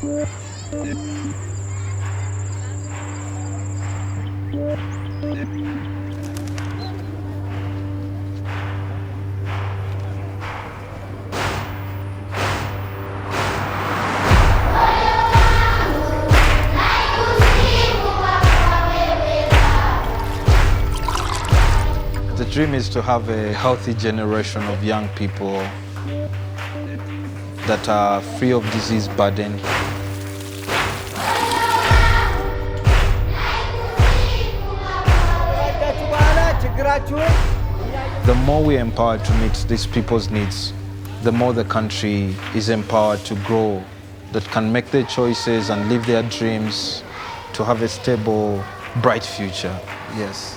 The dream is to have a healthy generation of young people that are free of disease burden. The more we are empowered to meet these people's needs, the more the country is empowered to grow, that can make their choices and live their dreams to have a stable, bright future. Yes.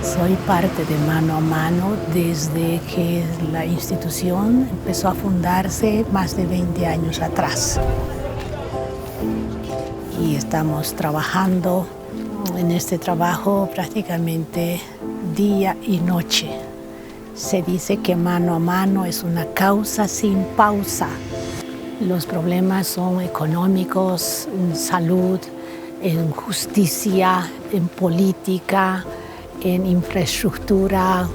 Soy parte de Mano a Mano desde que la institución empezó a fundarse más de 20 años atrás. Y estamos trabajando en este trabajo prácticamente día y noche. Se dice que Mano a Mano es una causa sin pausa. Los problemas son económicos, en salud, en justicia, en política, en infraestructura,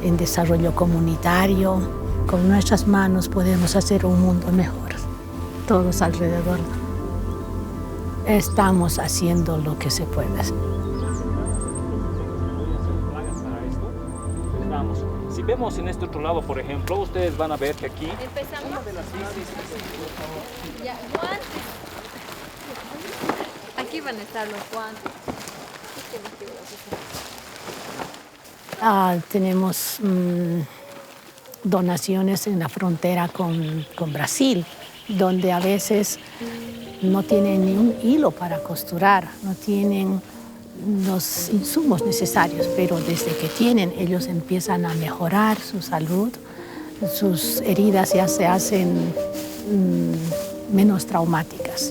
en desarrollo comunitario. Con nuestras manos podemos hacer un mundo mejor, todos alrededor. Estamos haciendo lo que se puede hacer. Si vemos en este otro lado, por ejemplo, ustedes van a ver que aquí... Empezamos. Ya, guantes. Aquí van a estar los guantes. Tenemos donaciones en la frontera con Brasil, donde a veces no tienen ni un hilo para costurar, no tienen los insumos necesarios, pero desde que tienen, ellos empiezan a mejorar su salud, sus heridas ya se hacen menos traumáticas.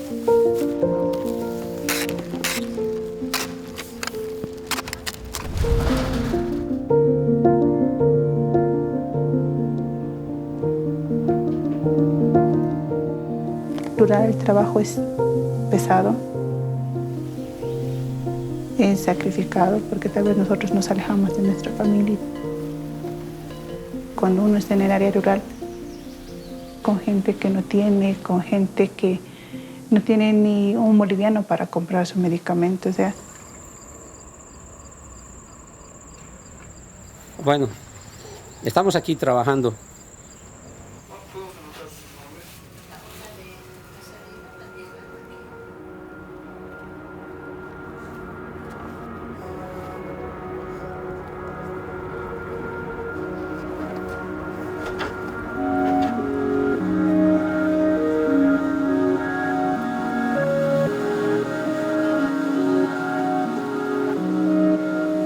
El trabajo es pesado, es sacrificado porque tal vez nosotros nos alejamos de nuestra familia. Cuando uno está en el área rural, con gente que no tiene, con gente que no tiene ni un boliviano para comprar sus medicamentos. O sea. Bueno, estamos aquí trabajando.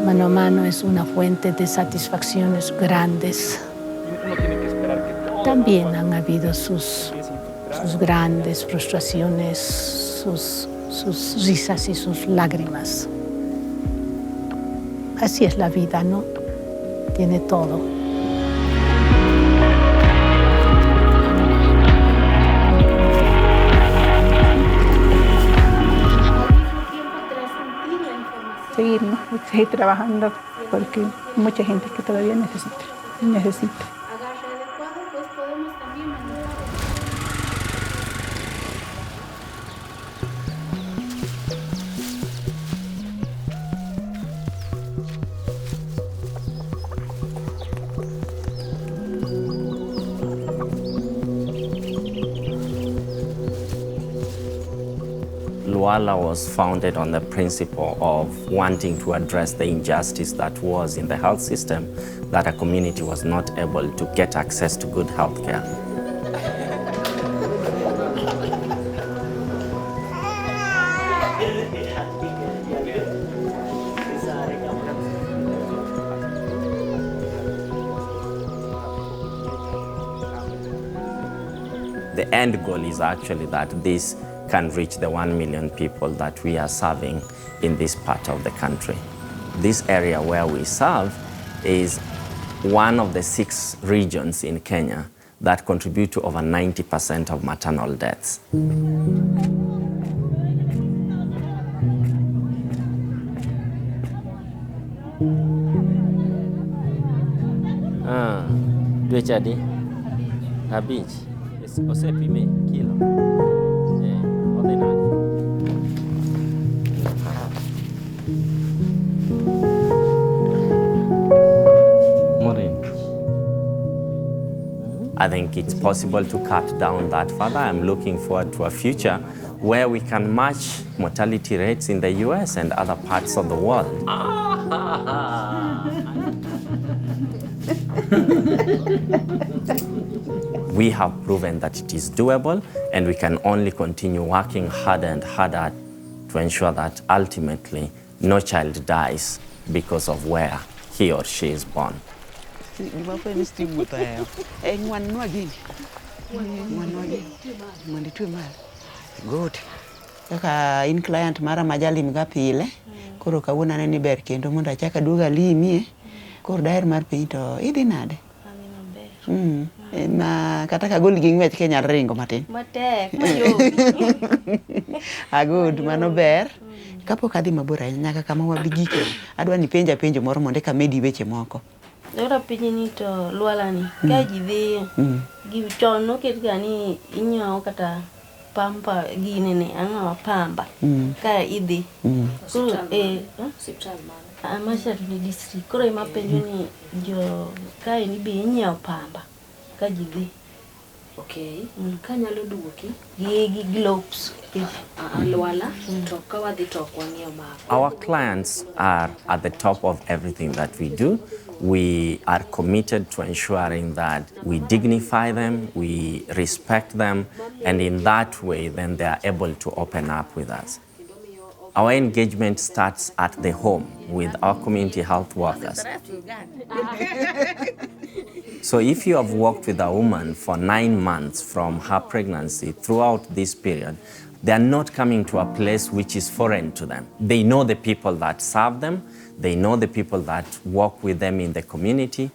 Mano a Mano es una fuente de satisfacciones grandes. También han habido sus grandes frustraciones, sus risas y sus lágrimas. Así es la vida, ¿no? Tiene todo. Seguir trabajando porque mucha gente que todavía necesita. Agarre adecuado, pues podemos también manejar. Luala was founded on the principle of wanting to address the injustice that was in the health system, that a community was not able to get access to good health care. The end goal is actually that this can reach the 1 million people that we are serving in this part of the country. This area where we serve is one of the 6 regions in Kenya that contribute to over 90% of maternal deaths. Dweche adi? 5. Osepime kilo. Odhi nade? I think it's possible to cut down that further. I'm looking forward to a future where we can match mortality rates in the US and other parts of the world. We have proven that it is doable, and we can only continue working harder and harder to ensure that ultimately no child dies because of where he or she is born. Good. Kaka in client mara majali mga pile, koro kawuna nani ber kendo munda chaka duga limie, koro daer mar pinto idi nade. Ma kata ka gol gingwech Kenya ringo matin. Matek, mayo. Good, mano ber. Kapo kadhi mabura nyaka kama wabigike. Adwa ni penja penjo moro monde ka medi weche moko. Ora pinyi ni to luala ni. Ka jidhi gi chon no ket gani inyo kata pampa ginene anga pamba. Ka idhi. Siptal man. Amasha ni district. Koro ema penjo ni jo ka ni bi inyo pamba. Ka jidhi. Okay. Kanyalo duoki Gi globes. Luala to kawadhi to kwang'io mako. Our clients are at the top of everything that we do. We are committed to ensuring that we dignify them, we respect them, and in that way, then they are able to open up with us. Our engagement starts at the home with our community health workers. So if you have worked with a woman for 9 months from her pregnancy throughout this period, they are not coming to a place which is foreign to them. They know the people that serve them. They know the people that work with them in the community.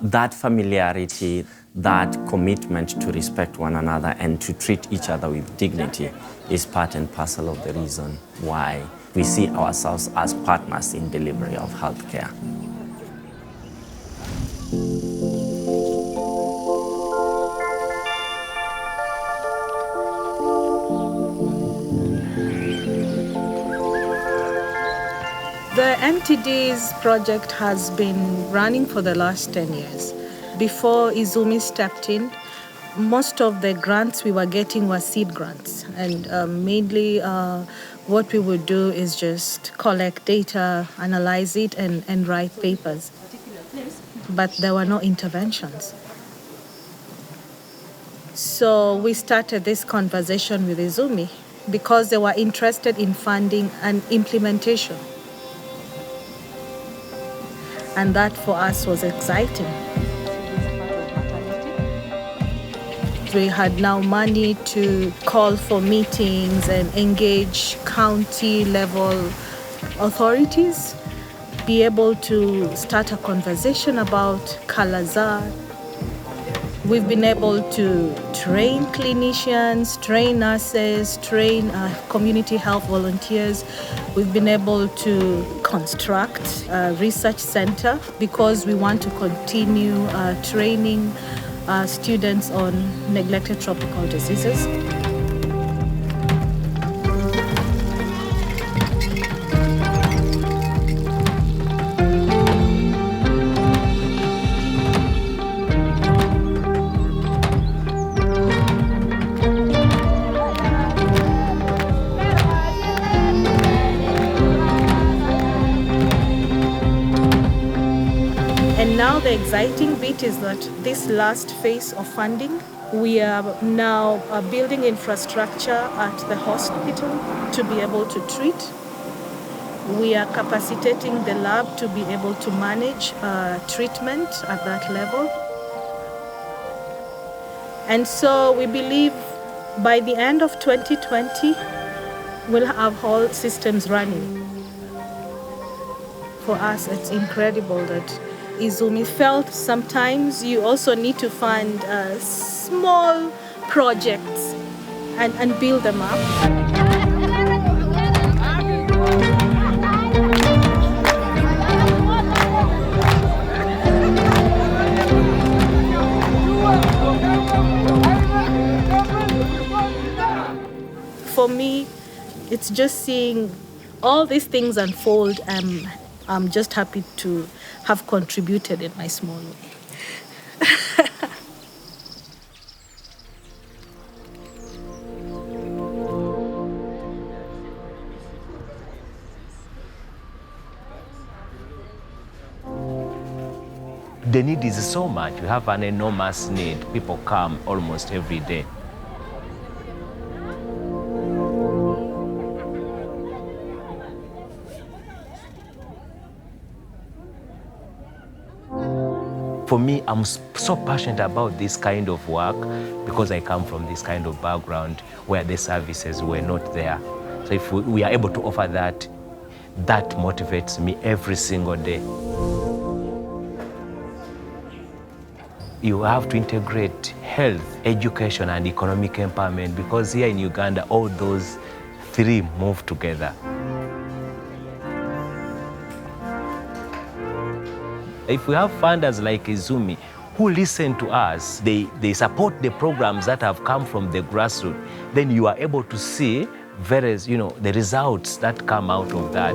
That familiarity, that commitment to respect one another and to treat each other with dignity is part and parcel of the reason why we see ourselves as partners in delivery of healthcare. The NTD's project has been running for the last 10 years. Before IZUMI stepped in, most of the grants we were getting were seed grants. And mainly what we would do is just collect data, analyze it, and write papers. But there were no interventions. So we started this conversation with IZUMI because they were interested in funding and implementation. And that for us was exciting. We had now money to call for meetings and engage county level authorities, be able to start a conversation about Kala-Azar. We've been able to train clinicians, train nurses, train community health volunteers. We've been able to construct a research center because we want to continue training students on neglected tropical diseases. And now the exciting bit is that this last phase of funding, we are now building infrastructure at the hospital to be able to treat. We are capacitating the lab to be able to manage treatment at that level. And so we believe by the end of 2020, we'll have all systems running. For us, it's incredible that IZUMI felt sometimes you also need to fund small projects and build them up. For me, it's just seeing all these things unfold. I'm just happy to have contributed in my small way. The need is so much. We have an enormous need. People come almost every day. For me, I'm so passionate about this kind of work because I come from this kind of background where the services were not there. So if we are able to offer that, that motivates me every single day. You have to integrate health, education, and economic empowerment because here in Uganda, all those three move together. If we have funders like IZUMI who listen to us, they support the programs that have come from the grassroots, then you are able to see various, the results that come out of that.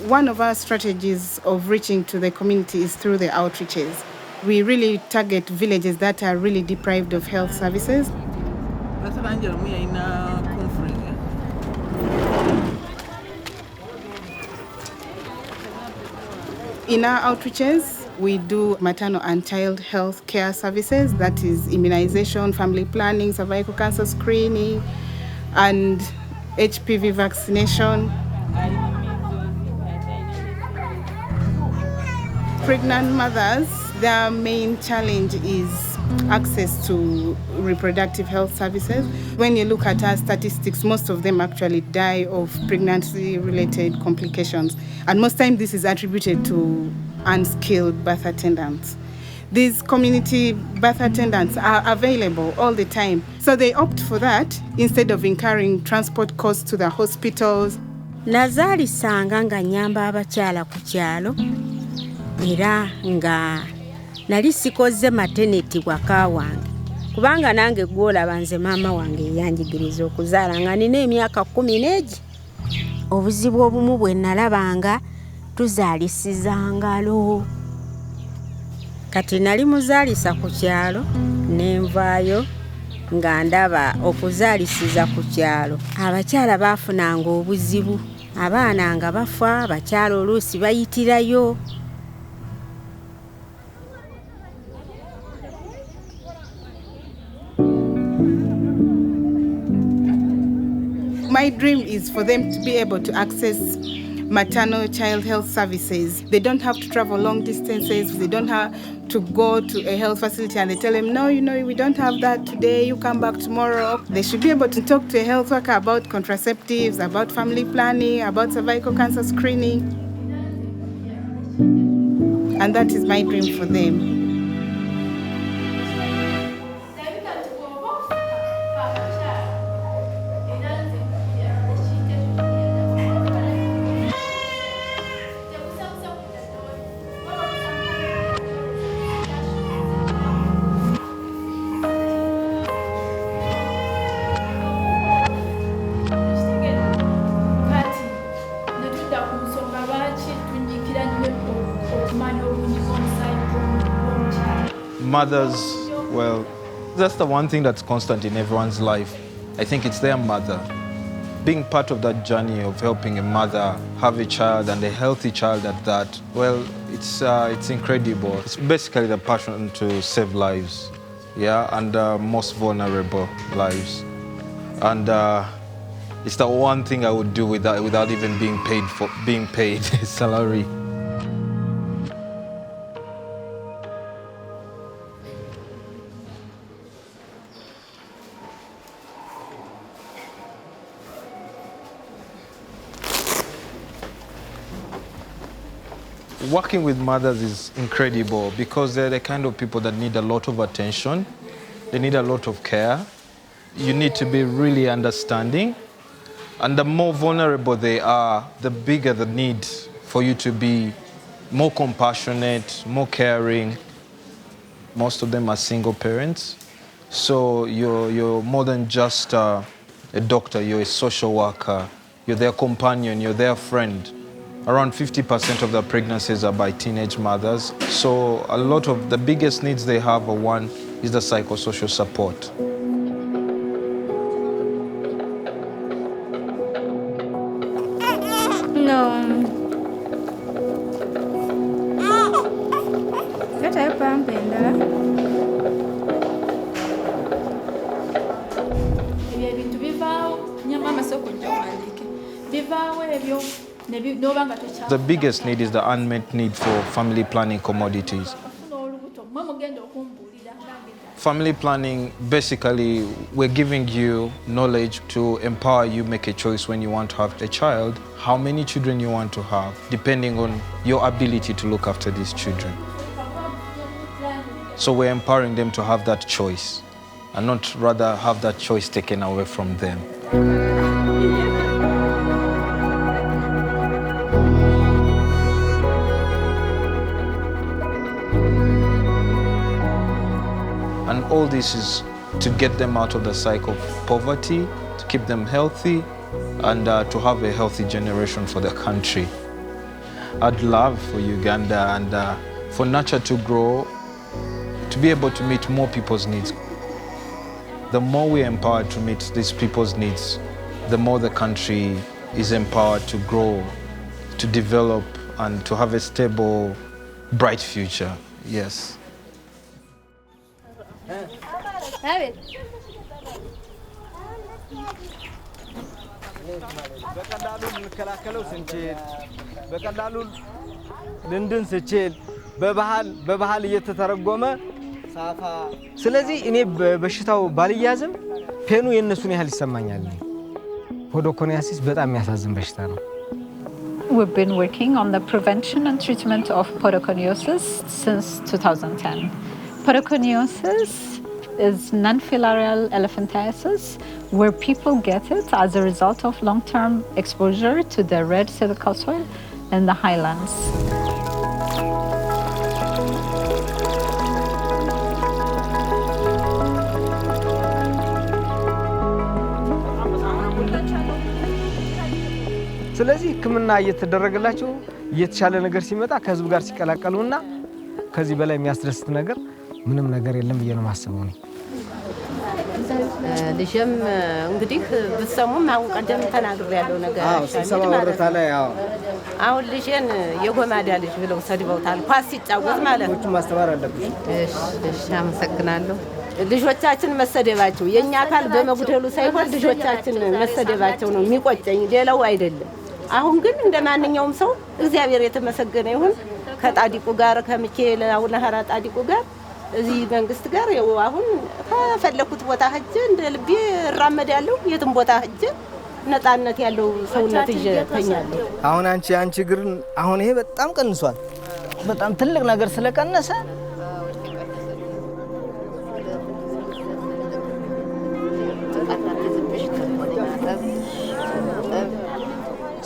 One of our strategies of reaching to the community is through the outreaches. We really target villages that are really deprived of health services. In our outreaches, we do maternal and child health care services, that is immunization, family planning, cervical cancer screening, and HPV vaccination. Pregnant mothers, their main challenge is access to reproductive health services. When you look at our statistics, most of them actually die of pregnancy-related complications. And most times this is attributed to unskilled birth attendants. These community birth attendants are available all the time. So they opt for that instead of incurring transport costs to the hospitals. Nazaalisanga nga nnyamba abakyala ku kyalo era nga nali sikoze maternity waka wange kubanga nange gwolaba nze maama wange yanjigiriza okuzaala nga nina emyaka 10 obuzibu obumu bwe nalabanga tuzaalisiza ngalo kati nali muzaalisa ku kyalo nenvaayo nga ndaba okuzaalisiza ku kyalo abakyala baafunanga obuzibu abaana nga bafa abakyala oluusi bayitirayo. My dream is for them to be able to access maternal child health services. They don't have to travel long distances. They don't have to go to a health facility and they tell them, no, we don't have that today. You come back tomorrow. They should be able to talk to a health worker about contraceptives, about family planning, about cervical cancer screening. And that is my dream for them. Mothers, well, that's the one thing that's constant in everyone's life. I think it's their mother. Being part of that journey of helping a mother have a child and a healthy child at that, well, it's incredible. It's basically the passion to save lives, yeah, and most vulnerable lives. And it's the one thing I would do without even being paid salary. Working with mothers is incredible because they're the kind of people that need a lot of attention. They need a lot of care. You need to be really understanding. And the more vulnerable they are, the bigger the need for you to be more compassionate, more caring. Most of them are single parents. So you're more than just a doctor, you're a social worker. You're their companion, you're their friend. Around 50% of the pregnancies are by teenage mothers. So a lot of the biggest needs they have, one is the psychosocial support. No. Kata pampe ndala. Ebintu bivaawo nyamba amasoko njawandike. Bivaawo ebyo n'obanga tokyala. The biggest need is the unmet need for family planning commodities. Family planning, basically, we're giving you knowledge to empower you make a choice when you want to have a child, how many children you want to have, depending on your ability to look after these children. So we're empowering them to have that choice and not rather have that choice taken away from them. And all this is to get them out of the cycle of poverty, to keep them healthy, and to have a healthy generation for the country. I'd love for Uganda and for Nurture to grow, to be able to meet more people's needs. The more we are empowered to meet these people's needs, the more the country is empowered to grow, to develop, and to have a stable, bright future. Yes. በባህል እየተተረጎመ ስለዚህ እኔ በሽታው ባልያዝም ፔኑ የነሱን ያህል ይሰማኛል። ፖዶኮኒያሲስ በጣም የሚያሳዝን በሽታ ነው። We've been working on the prevention and treatment of podoconiosis since 2010. Podoconiosis is non-filarial elephantiasis, where people get it as a result of long-term exposure to the red silica soil in the highlands. ስለዚህ ሕክምና እየተደረገላቸው እየተሻለ ነገር ሲመጣ ከህዝብ ጋር ሲቀላቀሉና ከዚህ በላይ የሚያስደስት ነገር ምንም ነገር የለም ብዬ ነው ማስበው ነው። ልጅም እንግዲህ ብትሰሙም አሁን ቀደም ተናግሬያለሁ ነገር ስብሰባ ወረታ ላይ አሁን ልጅን የጎማዳ ልጅ ብለው ሰድበውታል። ኳስ ሲጫወት ማለት ነው። ማስተማር አለብሽ። እሺ አመሰግናለሁ። ልጆቻችን መሰደባቸው የኛ አካል በመጉደሉ ሳይሆን ልጆቻችን መሰደባቸው ነው የሚቆጨኝ፣ ሌላው አይደለም። አሁን ግን እንደማንኛውም ሰው እግዚአብሔር የተመሰገነ ይሁን ከጣዲቁ ጋር ከሚካኤል አቡነ ሐራ ጣዲቁ ጋር እዚህ መንግስት ጋር አሁን ከፈለኩት ቦታ ሄጄ እንደ ልቤ እራመዳለሁ። የትም ቦታ ሄጄ ነፃነት ያለው ሰውነት ይዤ ተኛለሁ። አሁን አንቺ እግር አሁን ይሄ በጣም ቀንሷል። በጣም ትልቅ ነገር ስለቀነሰ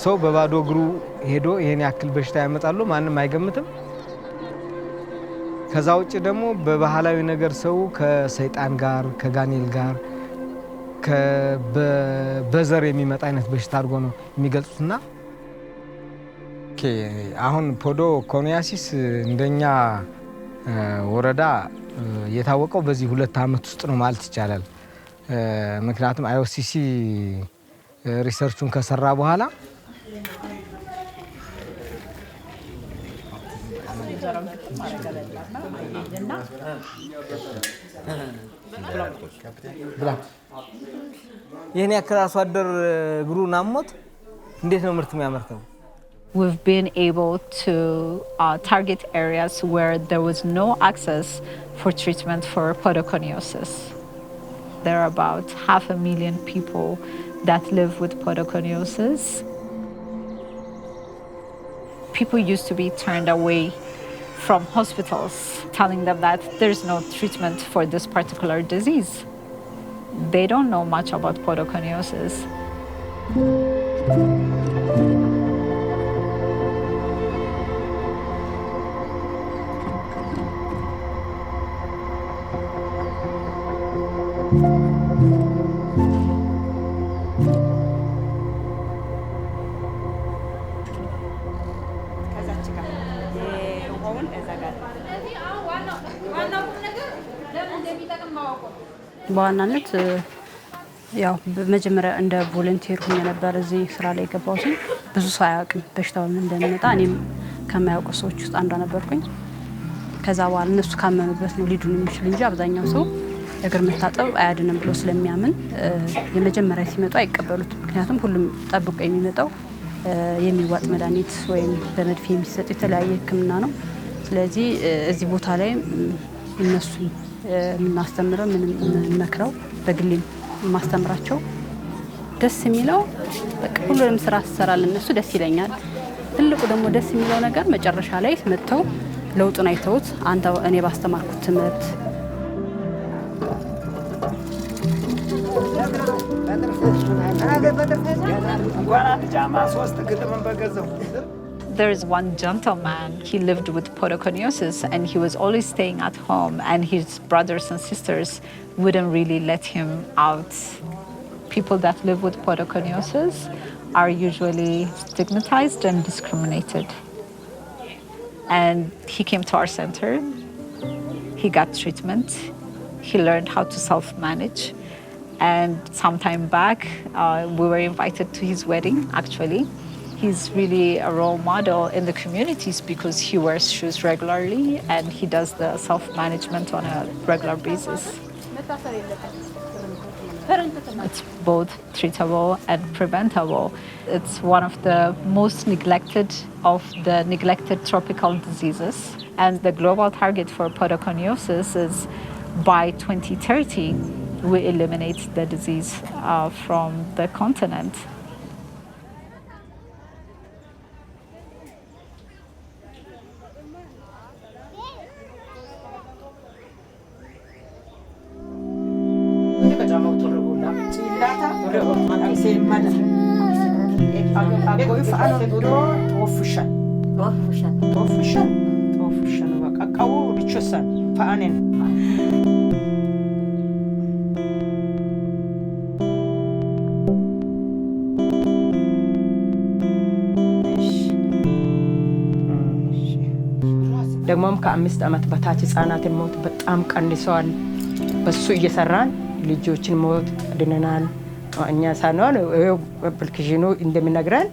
ሰው በባዶ እግሩ ሄዶ ይሄን ያክል በሽታ ያመጣሉ ማንም አይገምትም። ከዛ ውጭ ደግሞ በባህላዊ ነገር ሰው ከሰይጣን ጋር ከጋኔል ጋር በዘር የሚመጣ አይነት በሽታ አድርጎ ነው የሚገልጹትና አሁን ፖዶኮኒያሲስ እንደኛ ወረዳ የታወቀው በዚህ 2 ዓመት ውስጥ ነው ማለት ይቻላል። ምክንያቱም አይኦሲሲ ሪሰርቹን ከሰራ በኋላ ይሄን ያክል አርሶ አደር እግሩን አሞት እንዴት ነው ምርት የሚያመርተው? We've been able to target areas where there was no access for treatment for podoconiosis. There are about 500,000 people that live with podoconiosis. people used to be turned away from hospitals, telling them that there's no treatment for this particular disease. They don't know much about podoconiosis. በዋናነት ያው በመጀመሪያ እንደ ቮለንቲር ሆኜ ነበር እዚህ ስራ ላይ ገባሁት። ብዙ ሰው አያውቅም በሽታው ምን እንደሚመጣ። እኔም ከማያውቁ ሰዎች ውስጥ አንዷ ነበርኩኝ። ከዛ በኋላ እነሱ ካመኑበት ነው ሊድኑ የሚችሉ እንጂ አብዛኛው ሰው እግር መታጠብ አያድንም ብሎ ስለሚያምን የመጀመሪያ ሲመጡ አይቀበሉት። ምክንያቱም ሁሉም ጠብቆ የሚመጣው የሚዋጥ መድኃኒት ወይም በመድፌ የሚሰጥ የተለያየ ሕክምና ነው። ስለዚህ እዚህ ቦታ ላይ እነሱ የምናስተምረው የምንመክረው በግሌም የማስተምራቸው ደስ የሚለው በቃ ሁሉንም ስራ ትሰራለን እነሱ ደስ ይለኛል። ትልቁ ደግሞ ደስ የሚለው ነገር መጨረሻ ላይ መጥተው ለውጡን አይተውት አንተ እኔ ባስተማርኩት ትምህርት There is one gentleman, he lived with podoconiosis and he was always staying at home and his brothers and sisters wouldn't really let him out. People that live with podoconiosis are usually stigmatized and discriminated. And he came to our center, he got treatment, he learned how to self-manage. And some time back, we were invited to his wedding, actually. He's really a role model in the communities because he wears shoes regularly and he does the self-management on a regular basis. It's both treatable and preventable. It's one of the most neglected of the neglected tropical diseases. And the global target for podoconiosis is by 2030, we eliminate the disease from the continent. ደግሞም ከ5 ዓመት በታች ህፃናትን ሞት በጣም ቀንሷል። በሱ እየሰራን ልጆችን ሞት አድነናል። እኛ ሳንሆን አፕሊኬሽኑ እንደሚነግረን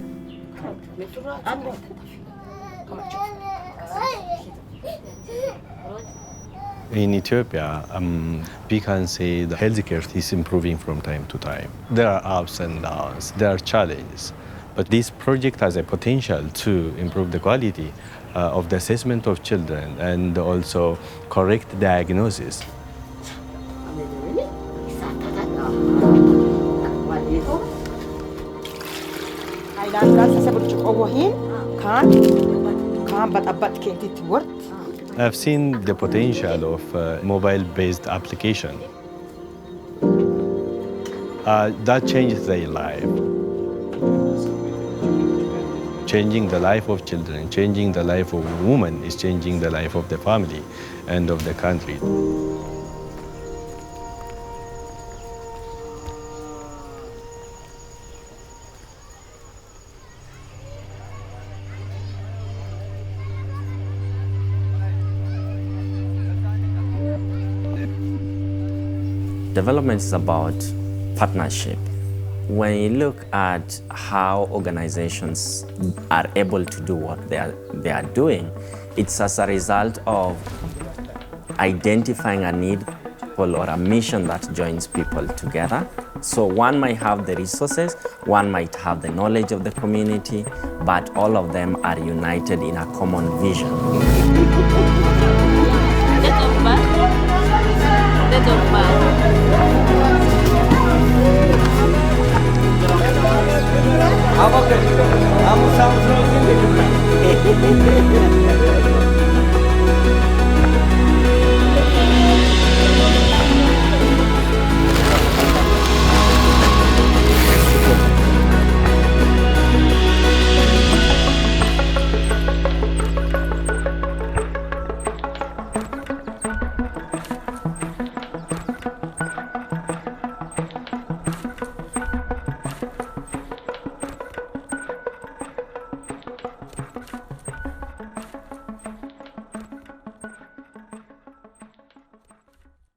In Ethiopia, we can say the healthcare is improving from time to time. There are ups and downs, there are challenges, but this project has a potential to improve the quality of the assessment of children and also correct diagnosis. I've seen the potential of mobile-based application. That changes their life. Changing the life of children, changing the life of women is changing the life of the family and of the country. Development is about partnership. When you look at how organizations are able to do what they are doing, it's as a result of identifying a need or a mission that joins people together. So one might have the resources, one might have the knowledge of the community, but all of them are united in a common vision. That's